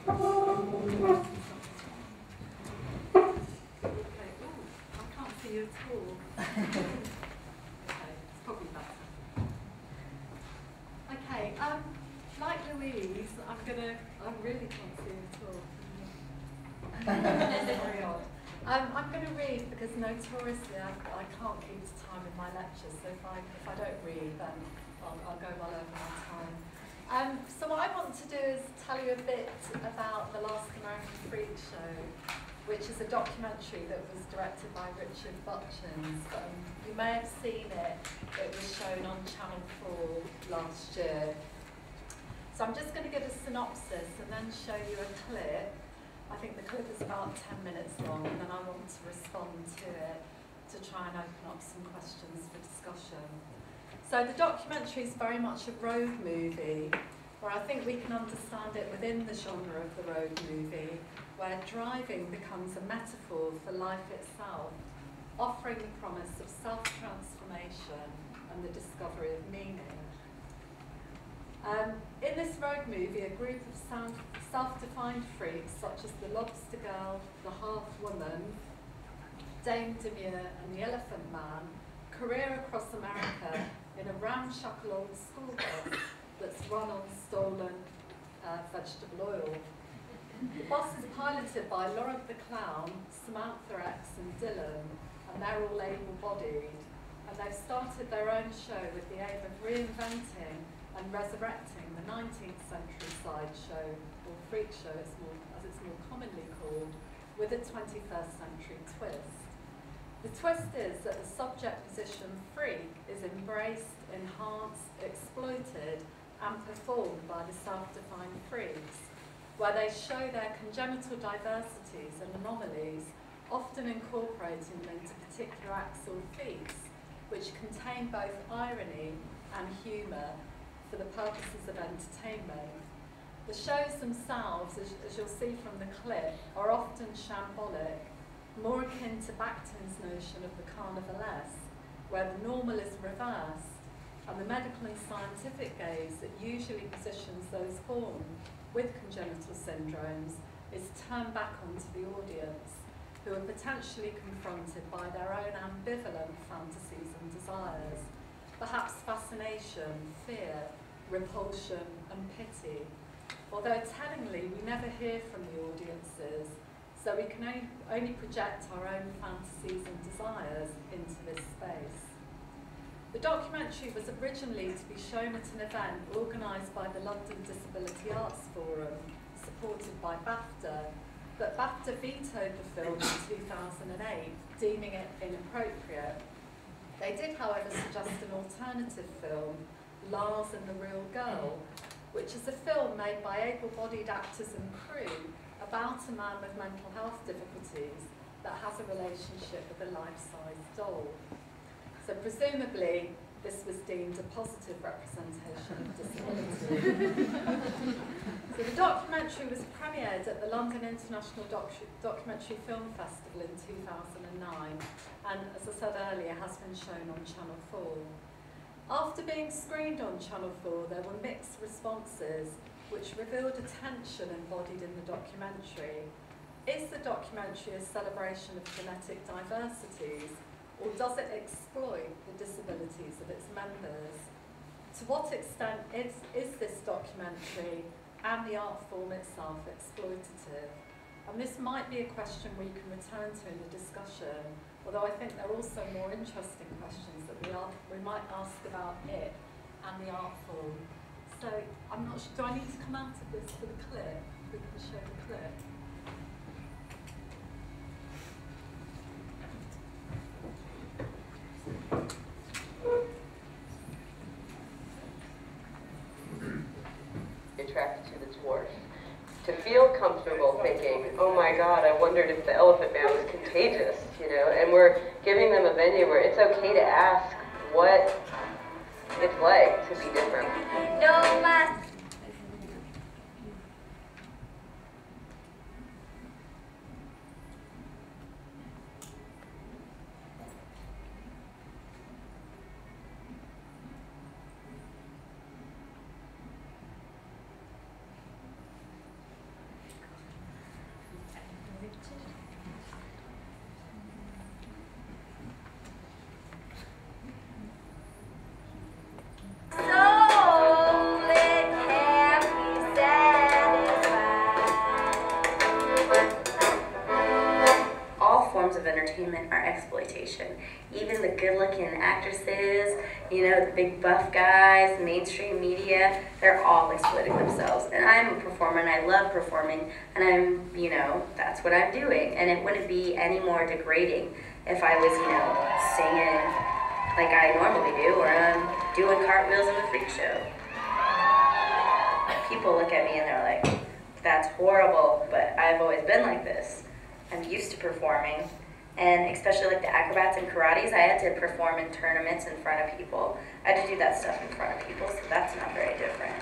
I can't see you at all. Okay, it's probably better. Okay, like Louise, I really can't see you at all. Very odd. I'm going to read because notoriously I can't keep to time in my lectures, so if I don't read, then I'll go well over my time. So what I want to do is tell you a bit about The Last American Freak Show, which is a documentary that was directed by Richard Butchins. You may have seen it. It was shown on Channel 4 last year. So I'm just going to give a synopsis and then show you a clip. I think the clip is about 10 minutes long, and then I want to respond to it to try and open up some questions for discussion. So the documentary is very much a road movie, where I think we can understand it within the genre of the road movie, where driving becomes a metaphor for life itself, offering the promise of self-transformation and the discovery of meaning. In this road movie, a group of self-defined freaks, such as the Lobster Girl, the Half-Woman, Dame Demure and the Elephant Man, career across America in a ramshackle old school bus that's run on stolen vegetable oil. The bus is piloted by Laurent the Clown, Samantha X and Dylan, and they're all able-bodied. And they've started their own show with the aim of reinventing and resurrecting the 19th century sideshow, or freak show as it's more commonly called, with a 21st century twist. The twist is that the subject position freak is embraced, enhanced, exploited, and performed by the self-defined freaks, where they show their congenital diversities and anomalies, often incorporating them into particular acts or feats, which contain both irony and humour for the purposes of entertainment. The shows themselves, as you'll see from the clip, are often shambolic, more akin to Bakhtin's notion of the carnivalesque, where the normal is reversed, and the medical and scientific gaze that usually positions those born with congenital syndromes is turned back onto the audience, who are potentially confronted by their own ambivalent fantasies and desires, perhaps fascination, fear, repulsion and pity. Although tellingly, we never hear from the audiences, so we can only project our own fantasies and desires into this space. The documentary was originally to be shown at an event organised by the London Disability Arts Forum, supported by BAFTA, but BAFTA vetoed the film in 2008, deeming it inappropriate. They did, however, suggest an alternative film, Lars and the Real Girl, which is a film made by able-bodied actors and crew about a man with mental health difficulties that has a relationship with a life-size doll. So presumably, this was deemed a positive representation of disability. So the documentary was premiered at the London International Documentary Film Festival in 2009, and as I said earlier, has been shown on Channel 4. After being screened on Channel 4, there were mixed responses, which revealed a tension embodied in the documentary. Is the documentary a celebration of genetic diversities, or does it exploit the disabilities of its members? To what extent is this documentary and the art form itself exploitative? And this might be a question we can return to in the discussion, although I think there are also more interesting questions that we might ask about it and the art form. So I'm not sure, do I need to come out of this for the clip? We can show the clip. Attracted to the dwarf. To feel comfortable thinking, oh my God, I wondered if the Elephant Man was contagious, you know, and we're giving them a venue where it's okay to ask what it's like to be different. No matter. entertainment are exploitation. Even the good-looking actresses, you know, the big buff guys, mainstream media, they're all exploiting themselves. And I'm a performer and I love performing, and I'm, you know, that's what I'm doing. And it wouldn't be any more degrading if I was, you know, singing like I normally do, or I'm doing cartwheels in the freak show. People look at me and they're like, that's horrible, but I've always been like this. I'm used to performing, and especially like the acrobats and karates, I had to perform in tournaments in front of people. I had to do that stuff in front of people, so that's not very different.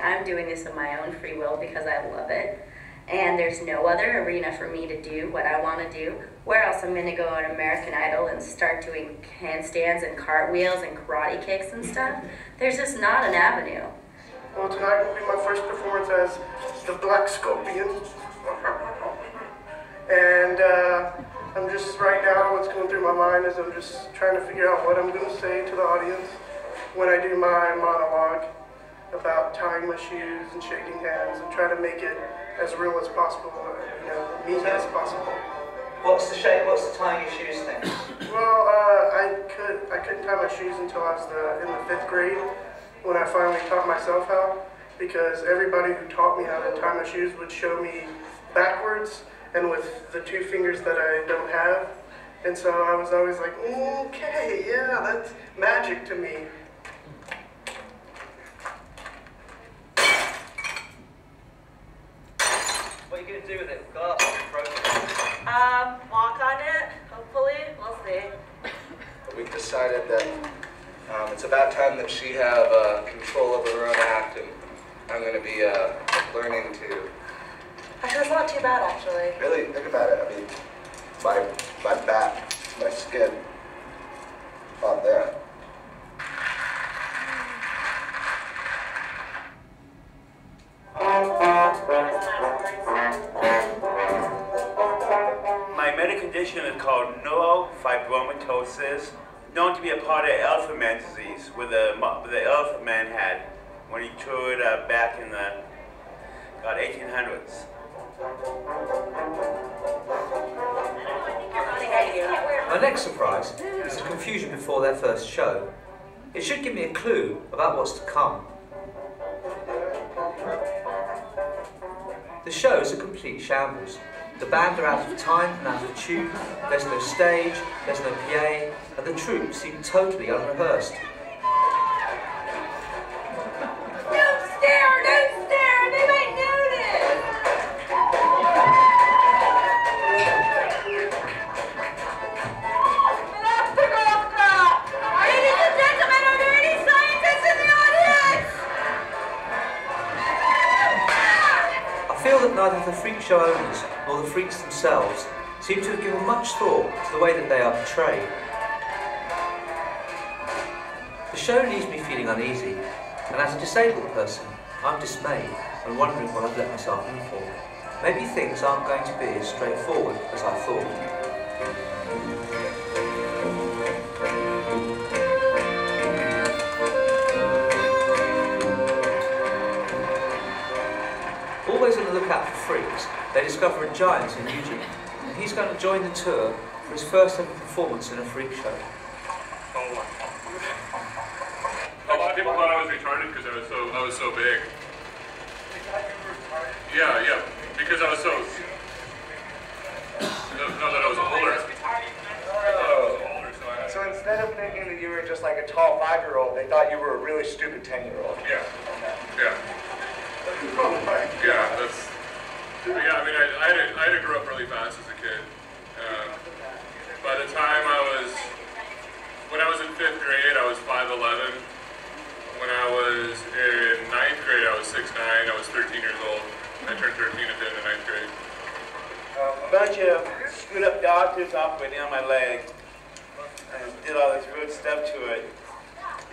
I'm doing this of my own free will because I love it, and there's no other arena for me to do what I want to do. Where else I'm going to go on American Idol and start doing handstands and cartwheels and karate kicks and stuff? There's just not an avenue. Well, tonight will be my first performance as the Black Scorpion. And I'm just, right now, what's going through my mind is I'm just trying to figure out what I'm going to say to the audience when I do my monologue about tying my shoes and shaking hands, and try to make it as real as possible, you know, me as possible. What's the tying your shoes thing? Well, I couldn't tie my shoes until I was in the 5th grade, when I finally taught myself how, because everybody who taught me how to tie my shoes would show me backwards and with the 2 fingers that I don't have. And so I was always like, okay, yeah, that's magic to me. What are you going to do with it? Go up, broken. Walk on it, hopefully, we'll see. We've decided that it's about time that she have control over her own act, and I'm going to be learning to... Actually, it's not too bad, actually. Really, think about it. I mean, my back, my skin, on there. My medical condition is called neurofibromatosis, known to be a part of Elephant Man disease, what the Elephant Man had when he toured back in the 1800s. My next surprise is the confusion before their first show. It should give me a clue about what's to come. The show is a complete shambles. The band are out of time and out of tune, there's no stage, there's no PA, and the troops seem totally unrehearsed. Don't stare, they might notice! Ladies and gentlemen, are there any scientists in the audience? I feel that neither the freak show owners nor the freaks themselves seem to have given much thought to the way that they are portrayed. The show leaves me feeling uneasy, and as a disabled person, I'm dismayed and wondering what I've let myself in for. Maybe things aren't going to be as straightforward as I thought. Always on the lookout for freaks, they discover a giant in Eugene, and he's going to join the tour for his first ever performance in a freak show. A lot of people thought I was retarded because I was so big. Yeah, because I was so. No, that I was older. So instead of thinking that you were just like a tall 5-year-old, they thought you were a really stupid 10-year-old. Yeah. That's. Yeah, I mean, I had to grow up really fast as a kid. By the time when I was in 5th grade, I was 5'11". When I was in 9th grade, I was 6'9". I was 13 years old. I turned 13 at the end of 9th grade. A bunch of screwed up doctors operated on my leg and did all this weird stuff to it.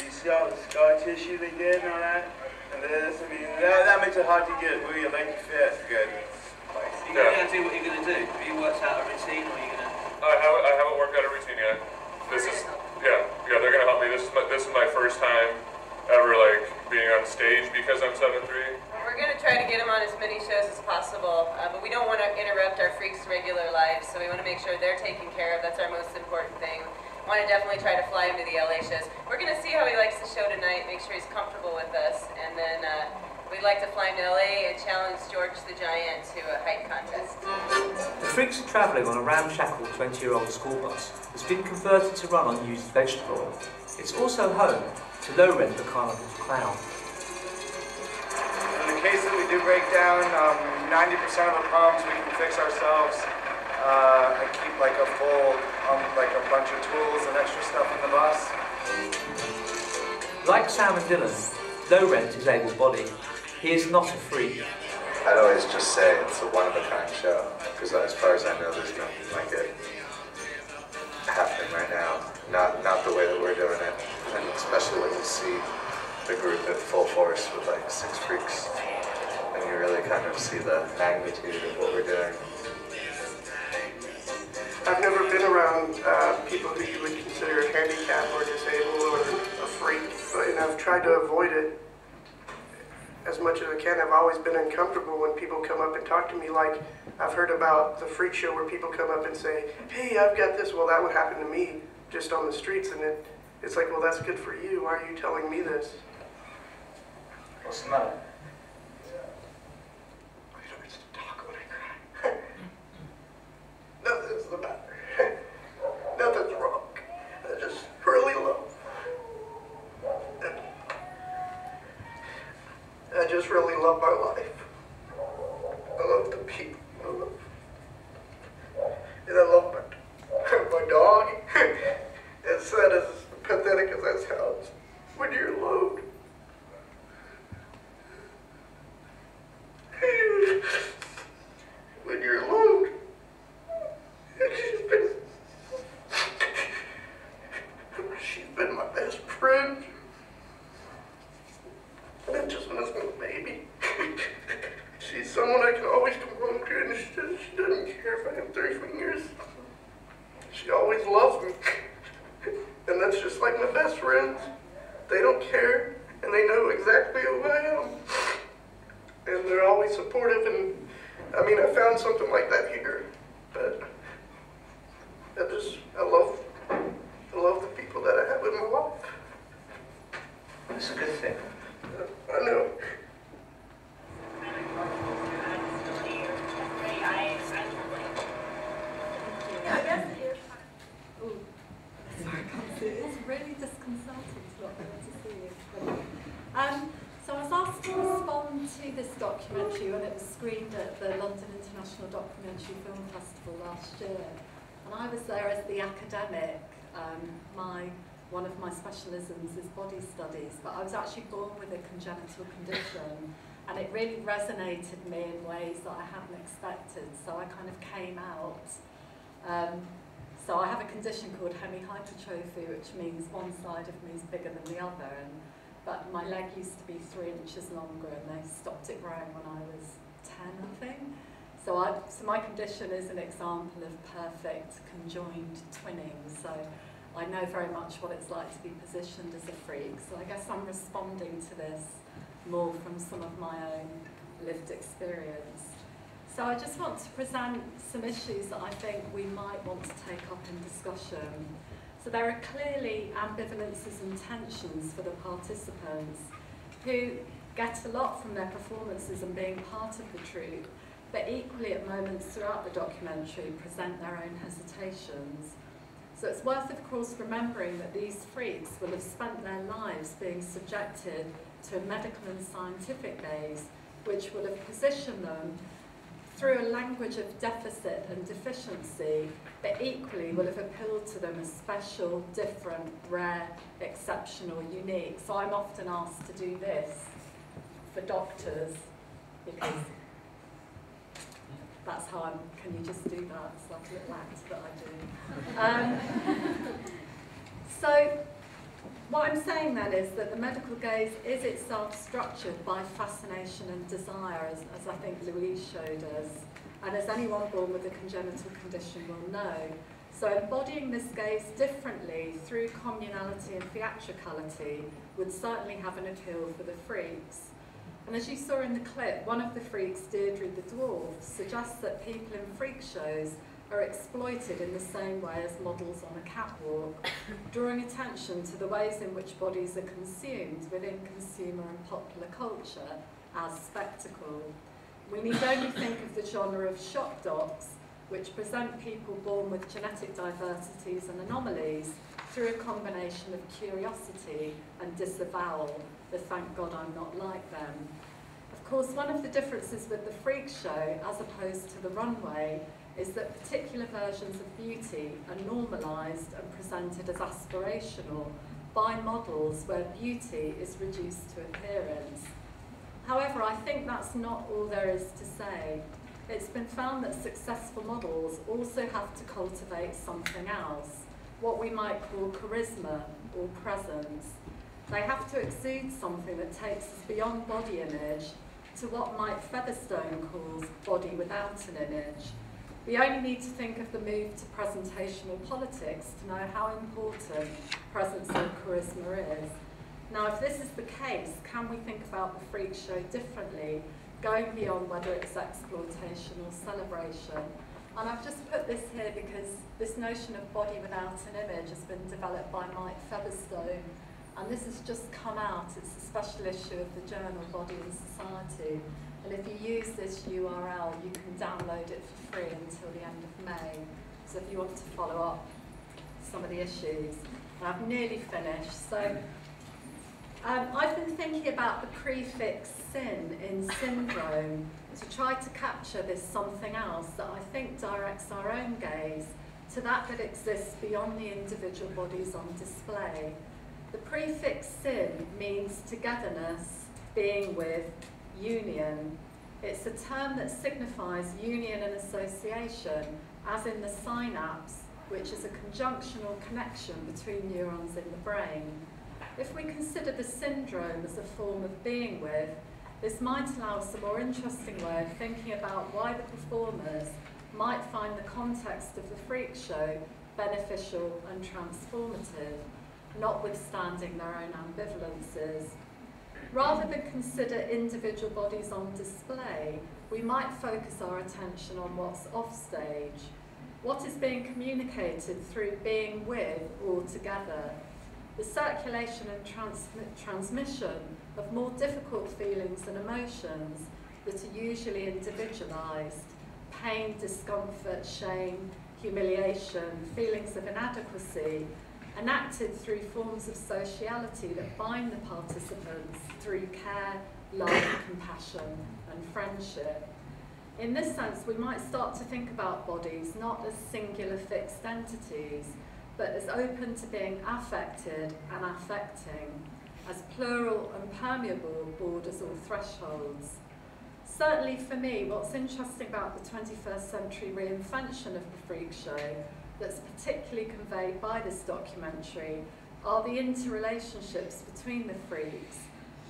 You see all the scar tissue they did and all that? And this, I mean, that makes it hard to get where your leg fits good. You're going to do what you're going to do? Have you worked out a routine, or are you going to... I haven't worked out a routine yet. They're going to help me. This is my first time ever, like, being on stage because I'm 7'3". we're going to try to get them on as many shows as possible, but we don't want to interrupt our freaks' regular lives, so we want to make sure they're taken care of. That's our most important thing. Want to definitely try to fly him to the LA shows. We're going to see how he likes the show tonight, make sure he's comfortable with us, and then we'd like to fly him to LA and challenge George the Giant to a height contest. The freaks are travelling on a ramshackle 20-year-old school bus that's been converted to run on used vegetable oil. It's also home to Low Rent the Carnival's clown. In the case that we do break down, 90% of the problems we can fix ourselves. I keep like a bunch of tools and extra stuff in the bus. Like Sam and Dylan, Low Rent is able-bodied. He is not a freak. I'd always just say it's a one-of-a-kind show, because as far as I know, there's nothing like it happening right now. Not the way that we're doing it, and especially when you see the group at full force with like 6 freaks, and you really kind of see the magnitude of what we're doing. I've never been around people who you would consider handicapped or disabled or a freak, but I've tried to avoid it as much as I can. I've always been uncomfortable when people come up and talk to me. Like, I've heard about the freak show where people come up and say, hey, I've got this. Well, that would happen to me just on the streets, and it's like, well, that's good for you. Why are you telling me this? What's the matter? I don't get to talk when I cry. Nothing's the matter. Nothing's wrong. I just really love. I just really love my life. I love the people. And I love my dog. As sad as pathetic as that sounds, when you're alone. When you're alone. She's been my best friend. And I just miss my baby. She's someone I can always come home to, and she doesn't care if I have 3 fingers. She always loves me. And that's just like my best friends. They don't care, and they know exactly who I am. And they're always supportive, and I mean, I found something like that here. But I love the people that I have in my life. It's a good thing. I know. It's really disconcerting to not be able to see you. So I was asked to respond to this documentary when it was screened at the London International Documentary Film Festival last year. And I was there as the academic. One of my specialisms is body studies, but I was actually born with a congenital condition, and it really resonated me in ways that I hadn't expected, so I kind of came out. So I have a condition called hemihypertrophy, which means one side of me is bigger than the other, but my leg used to be 3 inches longer, and they stopped it growing when I was 10, I think. So my condition is an example of perfect conjoined twinning. So I know very much what it's like to be positioned as a freak. So I guess I'm responding to this more from some of my own lived experience. So I just want to present some issues that I think we might want to take up in discussion. So there are clearly ambivalences and tensions for the participants who get a lot from their performances and being part of the troupe, but equally at moments throughout the documentary present their own hesitations. So it's worth, of course, remembering that these freaks will have spent their lives being subjected to a medical and scientific gaze, which will have positioned them through a language of deficit and deficiency, but equally will have appealed to them as special, different, rare, exceptional, unique. So I'm often asked to do this for doctors, because that's how can you just do that? It's like a little act that I do. So what I'm saying then is that the medical gaze is itself structured by fascination and desire, as I think Louise showed us, and as anyone born with a congenital condition will know. So embodying this gaze differently through communality and theatricality would certainly have an appeal for the freaks. And as you saw in the clip, one of the freaks, Deirdre the dwarf, suggests that people in freak shows are exploited in the same way as models on a catwalk, drawing attention to the ways in which bodies are consumed within consumer and popular culture as spectacle. We need only think of the genre of shock docs, which present people born with genetic diversities and anomalies through a combination of curiosity and disavowal, the thank God I'm not like them. Of course, one of the differences with the freak show, as opposed to the runway, is that particular versions of beauty are normalised and presented as aspirational by models where beauty is reduced to appearance. However, I think that's not all there is to say. It's been found that successful models also have to cultivate something else, what we might call charisma or presence. They have to exude something that takes us beyond body image to what Mike Featherstone calls body without an image. We only need to think of the move to presentational politics to know how important presence and charisma is. Now, if this is the case, can we think about the freak show differently, going beyond whether it's exploitation or celebration? And I've just put this here because this notion of body without an image has been developed by Mike Featherstone, and this has just come out. It's a special issue of the journal Body and Society. And if you use this URL, you can download it for free until the end of May. So if you want to follow up some of the issues. And I've nearly finished. So I've been thinking about the prefix sin in syndrome to try to capture this something else that I think directs our own gaze to that exists beyond the individual bodies on display. The prefix sin means togetherness, being with, union. It's a term that signifies union and association, as in the synapse, which is a conjunctional connection between neurons in the brain. If we consider the syndrome as a form of being with, this might allow us a more interesting way of thinking about why the performers might find the context of the freak show beneficial and transformative, notwithstanding their own ambivalences. Rather than consider individual bodies on display, we might focus our attention on what's offstage, what is being communicated through being with or together, the circulation and transmission of more difficult feelings and emotions that are usually individualised, pain, discomfort, shame, humiliation, feelings of inadequacy, enacted through forms of sociality that bind the participants through care, love, compassion, and friendship. In this sense, we might start to think about bodies not as singular fixed entities, but as open to being affected and affecting, as plural and permeable borders or thresholds. Certainly for me, what's interesting about the 21st century reinvention of the freak show that's particularly conveyed by this documentary are the interrelationships between the freaks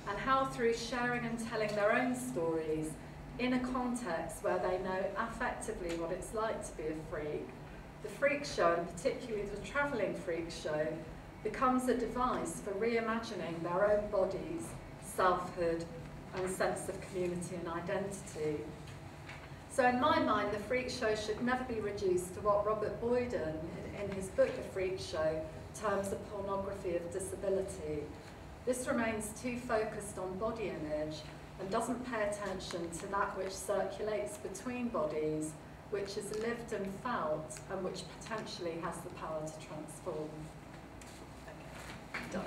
and how through sharing and telling their own stories in a context where they know affectively what it's like to be a freak, the freak show, and particularly the travelling freak show, becomes a device for reimagining their own bodies, selfhood, and sense of community and identity. So in my mind, the freak show should never be reduced to what Robert Boyden, in his book The Freak Show, terms the pornography of disability. This remains too focused on body image and doesn't pay attention to that which circulates between bodies, which is lived and felt, and which potentially has the power to transform. Okay, done.